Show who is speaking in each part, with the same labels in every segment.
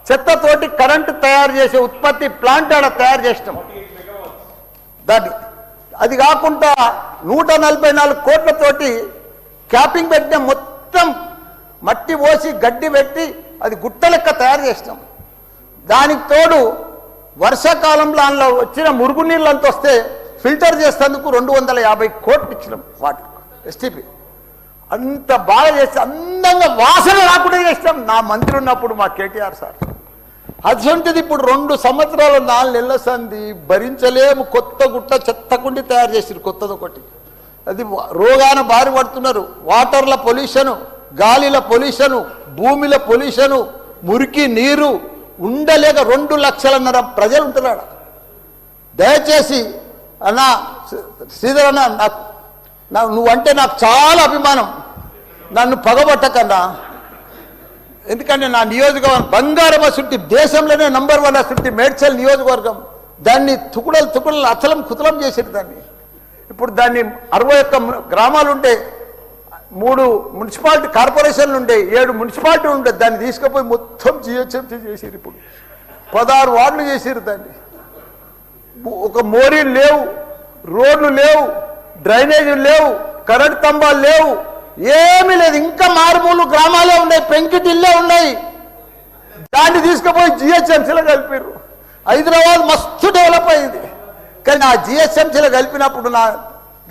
Speaker 1: చెత్తతోటి current తయారు చేసే ఉత్పత్తి ప్లాంట్ ఆడ తయారు చేసినాం. దాన్ని అది కాకుండా 144 కోట్లతోటి క్యాపింగ్ పెట్టిన మొత్తం మట్టి పోసి గడ్డి పెట్టి అది గుట్ట లెక్క తయారు చేసినాం. దానికి తోడు వర్షాకాలంలో అందులో వచ్చిన మురుగునీళ్ళు అంత వస్తే ఫిల్టర్ చేసేందుకు 250 కోట్లు ఇచ్చినాం. వాటి ఎస్టీపీ అంత బాగా చేస్తే అందంగా వాసన రాకుండా చేసినాం. నా మంత్రి ఉన్నప్పుడు మా కేటీఆర్ సార్ అటువంటిది ఇప్పుడు 2 సంవత్సరాలు 4 నెలల సంది భరించలేము. కొత్త గుట్ట చెత్తకుండి తయారు చేసిరు కొత్తది ఒకటి. అది రోగాన బారి పడుతున్నారు. వాటర్ల పొల్యూషను, గాలిల పొల్యూషను, భూమిల పొల్యూషను, మురికి నీరు ఉండలేక 2 లక్షలన్నర ప్రజలు ఉంటున్నాడు. దయచేసి అన్న శ్రీధర్ అన్న, నువ్వంటే నాకు చాలా అభిమానం. నన్ను పగబట్టకన్నా, ఎందుకంటే నా నియోజకవర్గం బంగారమ సుట్టి దేశంలోనే నంబర్ 1 సుట్టి మేడ్చల్ నియోజకవర్గం. దాన్ని తుకుడలు అచలం కుతలం చేసేది. దాన్ని ఇప్పుడు దాన్ని 61 గ్రామాలు ఉంటే 3 మున్సిపాలిటీ కార్పొరేషన్లు ఉండే, 7 మున్సిపాలిటీ ఉండే. దాన్ని తీసుకుపోయి మొత్తం జిహెచ్ఎంసీ చేసారు. ఇప్పుడు 16 వార్డులు చేసారు. దాన్ని ఒక మోరీలు లేవు, రోడ్లు లేవు, డ్రైనేజీలు లేవు, కరెంట్ స్తంభాలు లేవు, ఏమీ లేదు. ఇంకా మారుమూలు గ్రామాలే ఉన్నాయి, పెంకిటిల్లే ఉన్నాయి. దాన్ని తీసుకుపోయి జిహెచ్ఎంసీలో కలిపారు. హైదరాబాద్ మస్తు డెవలప్ అయింది. కానీ ఆ జిహెచ్ఎంసీలో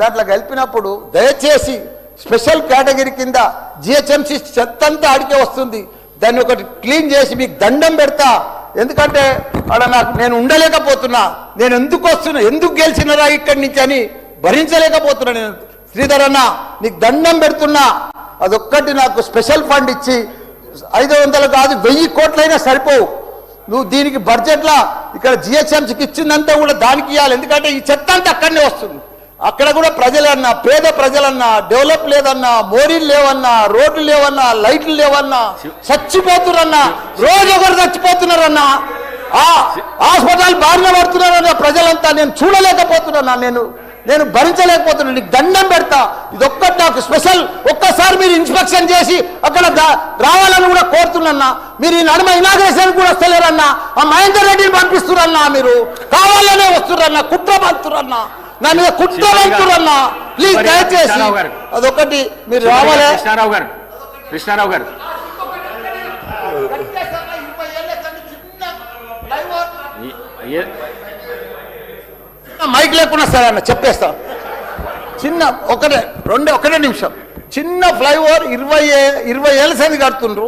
Speaker 1: దాంట్లో కలిపినప్పుడు దయచేసి స్పెషల్ కేటగిరీ కింద జిహెచ్ఎంసీ చెత్తంతా ఆడికే వస్తుంది. దాన్ని ఒకటి క్లీన్ చేసి మీకు దండం పెడతా. ఎందుకంటే అక్కడ నేను ఉండలేకపోతున్నా. నేను ఎందుకు వస్తున్నా, ఎందుకు గెలిచినరా ఇక్కడి నుంచి అని భరించలేకపోతున్నా. నేను శ్రీధర్ అన్న నీకు దండం పెడుతున్నా. అదొక్కటి నాకు స్పెషల్ ఫండ్ ఇచ్చి 500 కాదు 1000 కోట్లైనా సరిపోవు. నువ్వు దీనికి బడ్జెట్లో ఇక్కడ జిహెచ్ఎంసీకి ఇచ్చిందంతా కూడా దానికి ఇవ్వాలి. ఎందుకంటే ఈ చెత్త అంతా అక్కడనే వస్తుంది. అక్కడ కూడా ప్రజలన్నా, పేద ప్రజలన్నా, డెవలప్ లేదన్నా, మోరీలు లేవన్నా, రోడ్లు లేవన్నా, లైట్లు లేవన్నా, చచ్చిపోతున్నారన్నా, రోజు ఒకరు చచ్చిపోతున్నారన్నా, హాస్పిటల్ బారిన పడుతున్నారన్నా ప్రజలంతా. నేను చూడలేకపోతున్నా, నేను భరించలేకపోతున్నా. నీకు దండం పెడతా. ఇదొక్కటి నాకు స్పెషల్. ఒక్కసారి మీరు ఇన్స్పెక్షన్ చేసి అక్కడ రావాలని కూడా కోరుతున్నా. మీరు ఈ నడుమ ఇనాగ్రేషన్ కూడా వస్తలేరన్నా. ఆ మహేందర్ రెడ్డిని పంపిస్తురన్నా. మీరు కావాలనే వస్తురన్నా, కుట్ర పంతురన్నా, నా మీద కుట్ర పంతురన్నా. ప్లీజ్ దయచేసి అదొకటి మీరు రావాలి.
Speaker 2: కృష్ణారావు గారు
Speaker 1: మైక్ లేకుండా సరే అన్న చెప్పేస్తాం. చిన్న ఒకటే నిమిషం. చిన్న ఫ్లైఓవర్ 20 ఏళ్ళ సంది కడుతుండ్రు.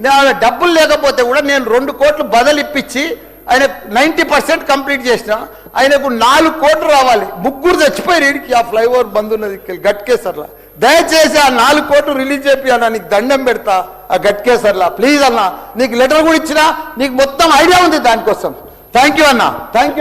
Speaker 1: నేను డబ్బులు లేకపోతే కూడా నేను 2 కోట్లు బదులు ఇప్పించి ఆయన 90% కంప్లీట్ చేసిన. ఆయనకు 4 కోట్లు రావాలి. 3 చచ్చిపోయి వీడికి ఆ ఫ్లైఓవర్ బంద్ ఉన్నది గట్కేసర్లా. దయచేసి ఆ 4 కోట్లు రిలీజ్ చేపి అన్న. నీకు దండం పెడతా ఆ గట్కేసర్లా. ప్లీజ్ అన్న, నీకు లెటర్ కూడా ఇచ్చినా. నీకు మొత్తం ఐడియా ఉంది దానికోసం. థ్యాంక్ యూ అన్న, థ్యాంక్ యూ.